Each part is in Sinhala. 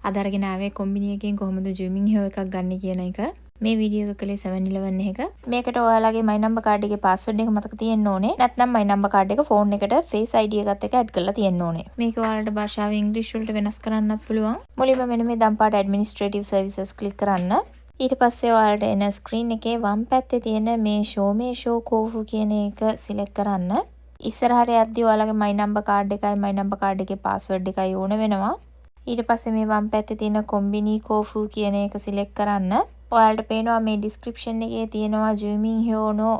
අද අරගෙන ආවේ කොම්බිනි එකෙන් කොහොමද zooming hero එකක් ගන්න කියන එක. මේ වීඩියෝ එක කලේ 7-11 එක. මේකට ඔයාලගේ my number card එකේ password එක මතක තියෙන්න ඕනේ. නැත්නම් my number card එක phone එකට face ID එකත් එක්ක add කරලා තියෙන්න ඕනේ. මේක ඔයාලට භාෂාව ඉංග්‍රීසි වලට වෙනස් කරන්නත් පුළුවන්. මුලින්ම මෙන්න මේ දම්පාට administrative services click කරන්න. ඊට පස්සේ ඔයාලට එන screen එකේ වම් පැත්තේ තියෙන මේ show kofu කියන එක select කරන්න. ඉස්සරහට යද්දී ඔයාලගේ my number card එකයි my number card එකේ password එකයි ඕන වෙනවා. ඊට පස්සේ මේ වම් පැත්තේ තියෙන කොම්බිනි kofu කියන එක select කරන්න. ඔයාලට පේනවා මේ description එකේ තියෙනවා zooming hyono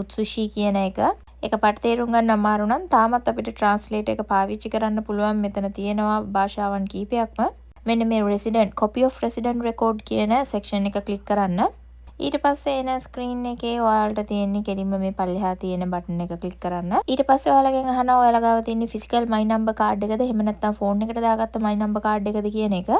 utsushi කියන එක. ඒක පාට තේරුම් ගන්න අමාරු නම් තාමත් අපිට translate එක පාවිච්චි කරන්න පුළුවන්. මෙතන තියෙනවා භාෂාවන් කීපයක්ම. මෙන්න මේ resident copy of resident record කියන section එක click කරන්න. ඊට පස්සේ එන ස්ක්‍රීන් එකේ ඔයාලට තියෙන්නේ කෙලින්ම මේ පල්ලෙහා තියෙන බටන් එක ක්ලික් කරන්න. ඊට පස්සේ ඔයාලගෙන් අහනවා ඔයාලා ගාව තියෙන ෆිසිකල් my number card එකද එහෙම නැත්නම් ෆෝන් එකට දාගත්ත my number card එකද කියන එක.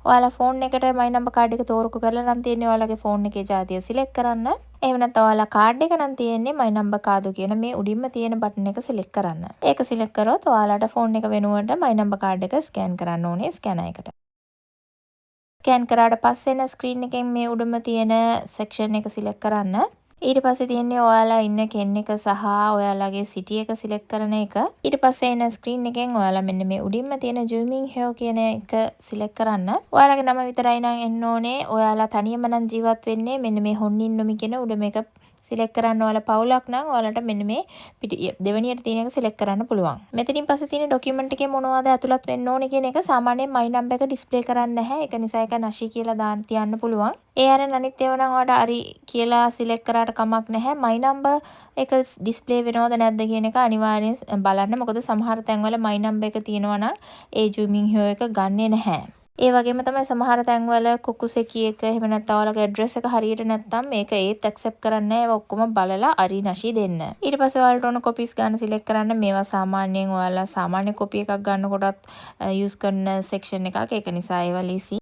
ඔයාලා ෆෝන් එකට my number card එක තෝරක කරලා නම් තියෙන්නේ ඔයාලගේ ෆෝන් එකේ ජාතිය සිලෙක්ට් කරන්න. එහෙම නැත්නම් ඔයාලා කාඩ් එක නම් තියෙන්නේ my number card කියන මේ උඩින්ම තියෙන බටන් එක සිලෙක්ට් කරන්න. ඒක සිලෙක්ට් කරොත් ඔයාලට ෆෝන් එක වෙනුවට my number card එක ස්කෑන් කරන්න ඕනේ ස්කෑනර් එකට. ස්කෑන් කරාට පස්සේ එන ස්ක්‍රීන් එකෙන් මේ උඩම තියෙන සෙක්ෂන් එක සිලෙක්ට් කරන්න. ඊට පස්සේ තියෙන්නේ ඔයාලා ඉන්න කෙන් එක සහ ඔයාලගේ සිටි එක සිලෙක්ට් කරන එක. ඊට පස්සේ එන ස්ක්‍රීන් එකෙන් ඔයාලා මෙන්න මේ උඩින්ම තියෙන zooming hero කියන එක සිලෙක්ට් කරන්න. ඔයාලගේ නම විතරයි නම් එන්න ඕනේ. ඔයාලා තනියම නම් ජීවත් වෙන්නේ මෙන්න මේ හොන්නින් නොමි කියන උඩ මේක සිලෙක්ට් කරන්න. ඔයාලා පවුලක් නම් ඔයාලට මෙන්න මේ දෙවෙනියට තියෙන එක සිලෙක්ට් කරන්න පුළුවන්. මෙතනින් පස්සේ තියෙන ડોකියුමන්ට් එකේ මොනවද ඇතුළත් වෙන්න ඕනේ කියන එක සාමාන්‍යයෙන් my number එක ඩිස්ප්ලේ කරන්නේ නැහැ. ඒක නිසා ඒක නැෂි කියලා දාන්න තියන්න පුළුවන්. ඒ අරන් අනිත් ඒවා නම් ඔයාලට හරි කියලා සිලෙක්ට් කරාට කමක් නැහැ. my number එක ඩිස්ප්ලේ වෙනවද නැද්ද කියන එක අනිවාර්යෙන් බලන්න. මොකද සමහර තැන්වල my number එක තියෙනවා නම් ඒ zooming hero එක ගන්නෙ නැහැ. ඒ වගේම තමයි සමහර තැන්වල කුකුසෙකි එක එහෙම නැත්නම් ඔයාලගේ ඇඩ්‍රස් එක හරියට නැත්නම් මේක ඒත් ඇක්සෙප්ට් කරන්නේ නැහැ. ඒවා ඔක්කොම බලලා අරි නැෂි දෙන්න. ඊට පස්සේ ඔයාලට ඕන කොපීස් ගන්න සිලෙක්ට් කරන්න. මේවා සාමාන්‍යයෙන් ඔයාලා සාමාන්‍ය කොපි එකක් ගන්නකොටත් යූස් කරන සෙක්ෂන් එකක්. ඒක නිසා ඒවා ලීසි.